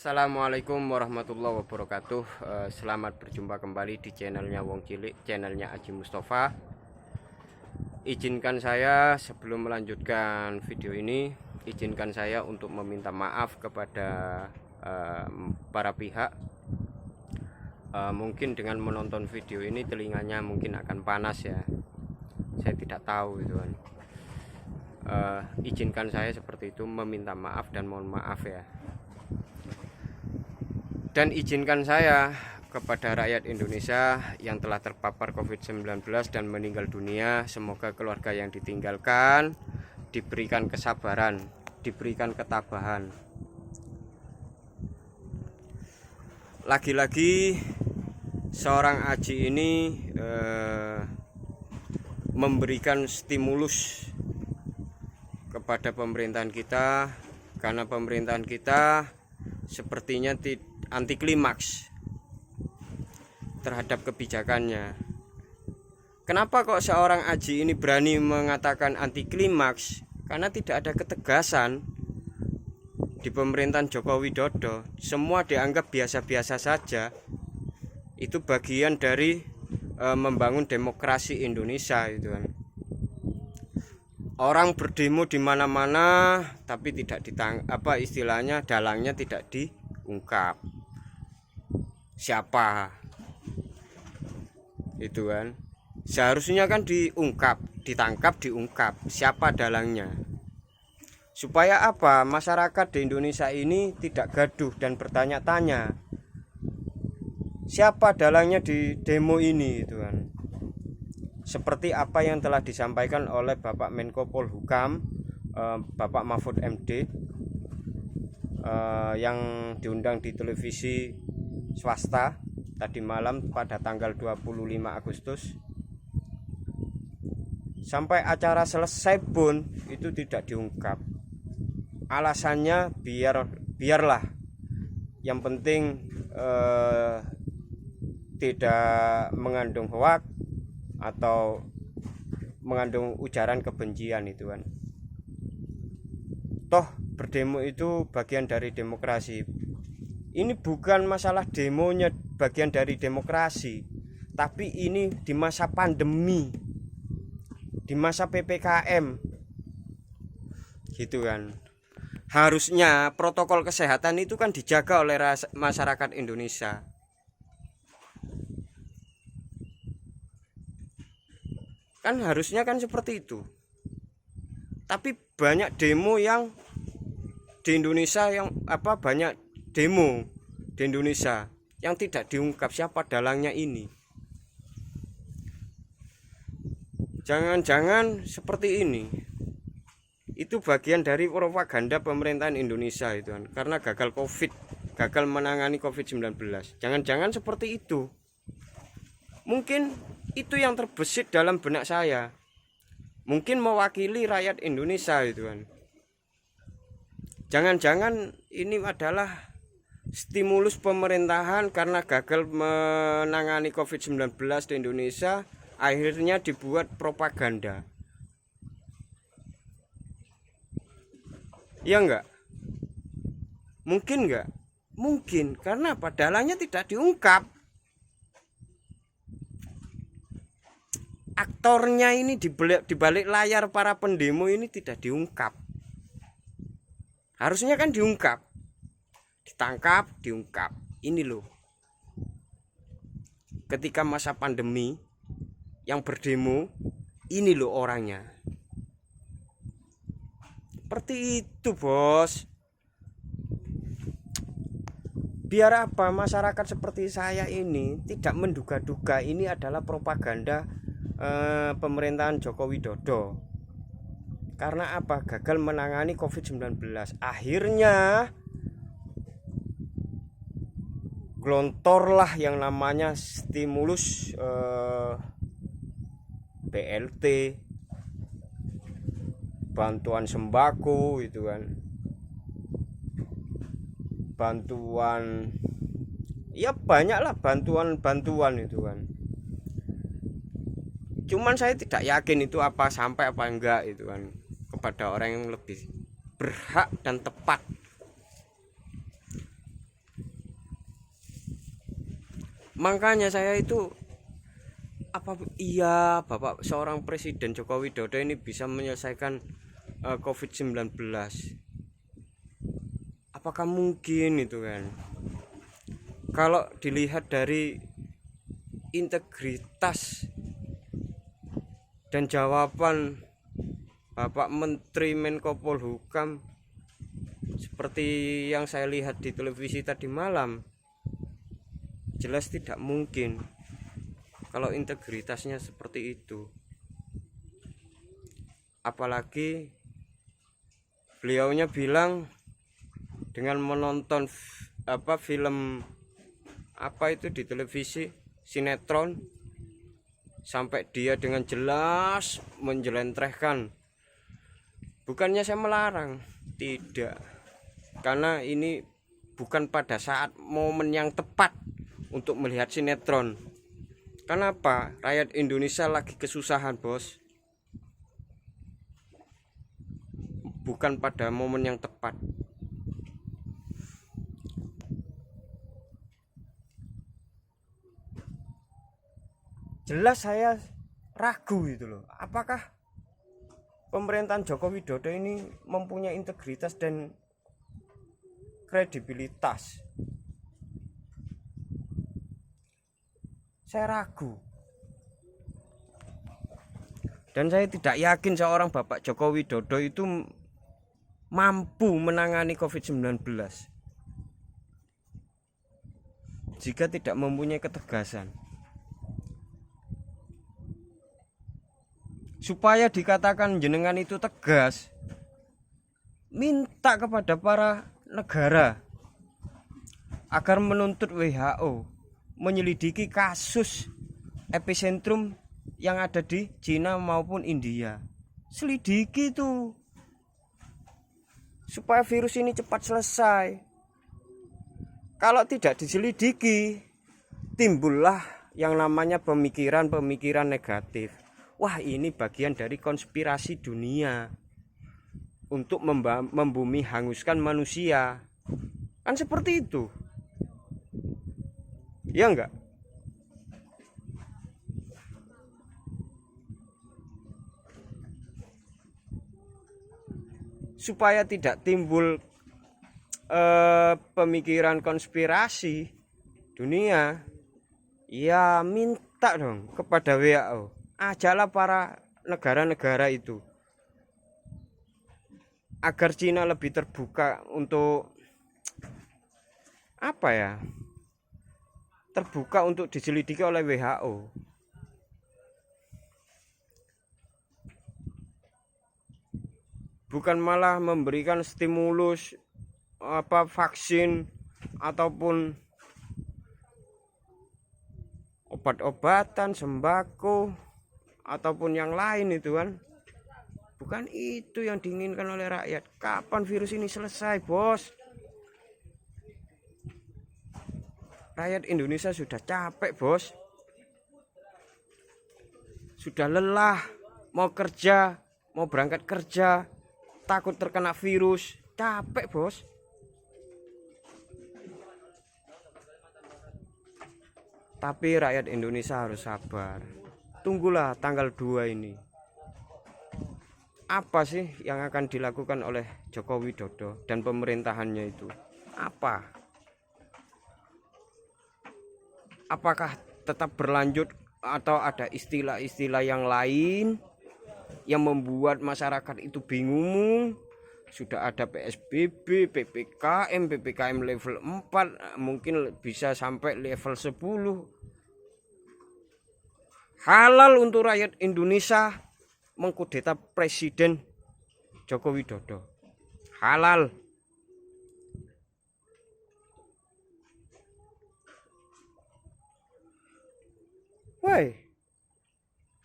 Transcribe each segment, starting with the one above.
Assalamualaikum warahmatullahi wabarakatuh. Selamat berjumpa kembali di channelnya Wong Cilik, channelnya Aji Mustafa. Izinkan saya sebelum melanjutkan video ini, izinkan saya untuk meminta maaf kepada para pihak. Mungkin dengan menonton video ini telinganya mungkin akan panas ya. Saya tidak tahu itu kan. Izinkan saya seperti itu, meminta maaf dan mohon maaf ya. Dan izinkan saya kepada rakyat Indonesia yang telah terpapar COVID-19 dan meninggal dunia, semoga keluarga yang ditinggalkan diberikan kesabaran, diberikan ketabahan. Lagi-lagi seorang Aji ini memberikan stimulus kepada pemerintahan kita, karena pemerintahan kita sepertinya anti klimaks terhadap kebijakannya. Kenapa kok seorang Aji ini berani mengatakan anti klimaks? Karena tidak ada ketegasan di pemerintahan Joko Widodo. Semua dianggap biasa-biasa saja. Itu bagian dari membangun demokrasi Indonesia itu kan. Orang berdemo di mana-mana tapi tidak istilahnya dalangnya tidak diungkap. Siapa itu kan? Seharusnya kan diungkap, ditangkap, diungkap siapa dalangnya. Supaya apa? Masyarakat di Indonesia ini tidak gaduh dan bertanya-tanya siapa dalangnya di demo ini itu kan. Seperti apa yang telah disampaikan oleh Bapak Menko Polhukam, Bapak Mahfud MD, yang diundang di televisi swasta tadi malam pada tanggal 25 Agustus. Sampai acara selesai pun itu tidak diungkap. Alasannya biarlah, yang penting tidak mengandung hoak atau mengandung ujaran kebencian itu kan. Toh berdemo itu bagian dari demokrasi. Ini bukan masalah demonya bagian dari demokrasi, tapi ini di masa pandemi, di masa PPKM gitu kan. Harusnya protokol kesehatan itu kan dijaga oleh masyarakat Indonesia. Kan harusnya kan seperti itu. Tapi banyak demo yang di Indonesia banyak demo di Indonesia yang tidak diungkap siapa dalangnya ini. Jangan-jangan seperti ini. Itu bagian dari propaganda pemerintahan Indonesia itu kan, karena gagal menangani COVID-19. Jangan-jangan seperti itu. Mungkin itu yang terbesit dalam benak saya. Mungkin mewakili rakyat Indonesia itu kan. Jangan-jangan ini adalah stimulus pemerintahan karena gagal menangani COVID-19 di Indonesia, akhirnya dibuat propaganda. Ya enggak? Mungkin enggak? Mungkin, karena dalangnya tidak diungkap. Aktornya ini di balik layar para pendemo ini tidak diungkap. Harusnya kan diungkap. Ditangkap, diungkap. Ini loh. Ketika masa pandemi yang berdemo, ini loh orangnya. Seperti itu, Bos. Biar apa masyarakat seperti saya ini tidak menduga-duga ini adalah propaganda pemerintahan Joko Widodo. Karena apa? Gagal menangani COVID-19. Akhirnya gelontorlah yang namanya stimulus BLT, bantuan sembako itu kan, bantuan ya banyaklah bantuan itu kan. Cuman saya tidak yakin itu sampai apa enggak itu kan kepada orang yang lebih berhak dan tepat. Makanya saya itu apa iya Bapak seorang Presiden Joko Widodo ini bisa menyelesaikan COVID-19. Apakah mungkin itu kan? Kalau dilihat dari integritas dan jawaban Bapak Menteri Menko Polhukam seperti yang saya lihat di televisi tadi malam, jelas tidak mungkin kalau integritasnya seperti itu. Apalagi beliaunya bilang dengan menonton film apa itu di televisi, sinetron, sampai dia dengan jelas menjelentrehkan. Bukannya saya melarang, tidak, karena ini bukan pada saat momen yang tepat untuk melihat sinetron. Kenapa? Rakyat Indonesia lagi kesusahan, bos. Bukan pada momen yang tepat. Jelas saya ragu gitu loh, apakah pemerintahan Joko Widodo ini mempunyai integritas dan kredibilitas. Saya ragu. Dan saya tidak yakin seorang Bapak Joko Widodo itu mampu menangani COVID-19 jika tidak mempunyai ketegasan. Supaya dikatakan jenengan itu tegas, minta kepada para negara agar menuntut WHO menyelidiki kasus epicentrum yang ada di Cina maupun India. Selidiki itu supaya virus ini cepat selesai. Kalau tidak diselidiki, timbullah yang namanya pemikiran-pemikiran negatif. Wah, ini bagian dari konspirasi dunia untuk membumi hanguskan manusia. Kan seperti itu. Ya enggak? Supaya tidak timbul pemikiran konspirasi dunia, ya minta dong kepada WHO, ajalah para negara-negara itu agar Cina lebih terbuka untuk terbuka untuk diselidiki oleh WHO. Bukan malah memberikan stimulus vaksin ataupun obat-obatan, sembako ataupun yang lain itu kan. Bukan itu yang diinginkan oleh rakyat. Kapan virus ini selesai, bos? Rakyat Indonesia sudah capek, bos. Sudah lelah, mau kerja, mau berangkat kerja, takut terkena virus, capek, bos. Tapi rakyat Indonesia harus sabar. Tunggulah tanggal 2 ini. Apa sih yang akan dilakukan oleh Joko Widodo dan pemerintahannya itu? Apa? Apakah tetap berlanjut atau ada istilah-istilah yang lain yang membuat masyarakat itu bingung? Sudah ada PSBB, PPKM level 4, mungkin bisa sampai level 10. Halal untuk rakyat Indonesia mengkudeta Presiden Joko Widodo. Halal. Woi,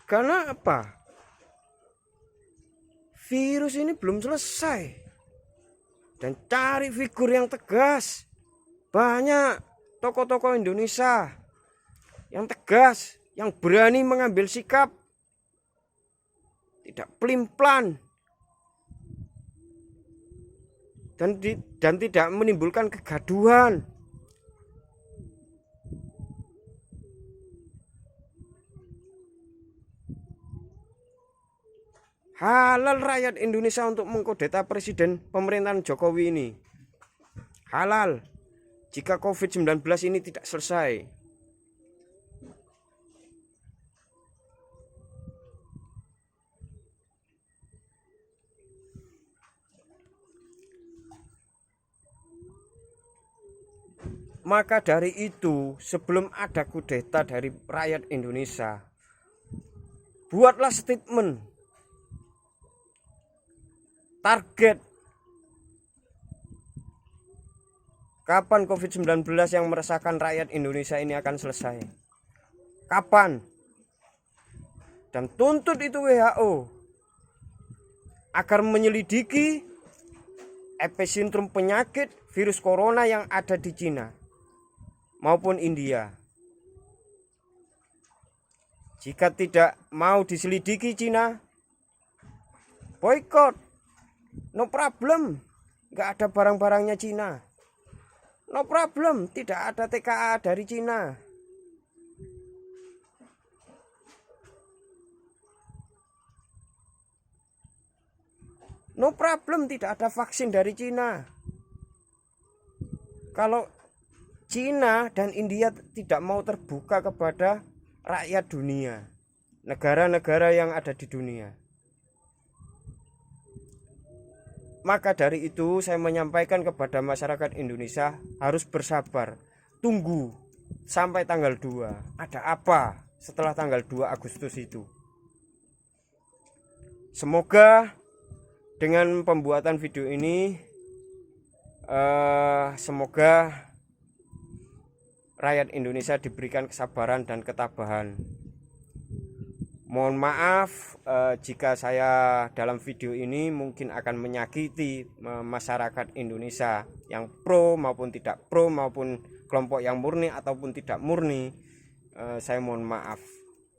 karena apa? Virus ini belum selesai. Dan cari figur yang tegas. Banyak tokoh-tokoh Indonesia yang tegas, yang berani mengambil sikap, tidak pelin-pelan, dan tidak menimbulkan kegaduhan. Halal rakyat Indonesia untuk mengkudeta presiden pemerintahan Jokowi ini. Halal jika COVID-19 ini tidak selesai. Maka dari itu, sebelum ada kudeta dari rakyat Indonesia, buatlah statement target kapan COVID-19 yang meresahkan rakyat Indonesia ini akan selesai. Kapan? Dan tuntut itu WHO agar menyelidiki epicentrum penyakit virus corona yang ada di Cina maupun India. Jika tidak mau diselidiki Cina, boykot. No problem. Nggak ada barang-barangnya Cina. No problem. Tidak ada TKA dari Cina. No problem. Tidak ada vaksin dari Cina. Kalau Cina dan India tidak mau terbuka kepada rakyat dunia, negara-negara yang ada di dunia. Maka dari itu saya menyampaikan kepada masyarakat Indonesia harus bersabar. Tunggu sampai tanggal 2. Ada apa setelah tanggal 2 Agustus itu? Semoga dengan pembuatan video ini semoga rakyat Indonesia diberikan kesabaran dan ketabahan. Mohon maaf jika saya dalam video ini mungkin akan menyakiti masyarakat Indonesia yang pro maupun tidak pro, maupun kelompok yang murni ataupun tidak murni. Saya mohon maaf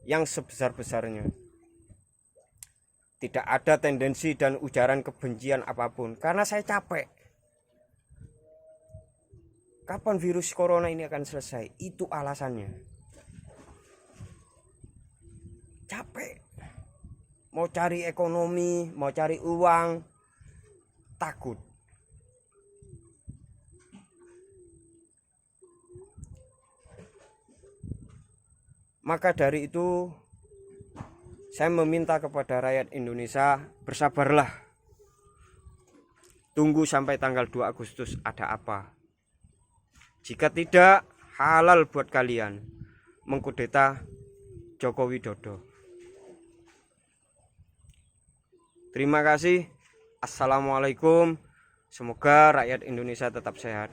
yang sebesar-besarnya. Tidak ada tendensi dan ujaran kebencian apapun, karena saya capek. Kapan virus corona ini akan selesai? Itu alasannya. Capek. Mau cari ekonomi, mau cari uang, takut. Maka dari itu saya meminta kepada rakyat Indonesia bersabarlah. Tunggu sampai tanggal 2 Agustus ada apa. Jika tidak, halal buat kalian mengkudeta Joko Widodo. Terima kasih. Assalamualaikum. Semoga rakyat Indonesia tetap sehat.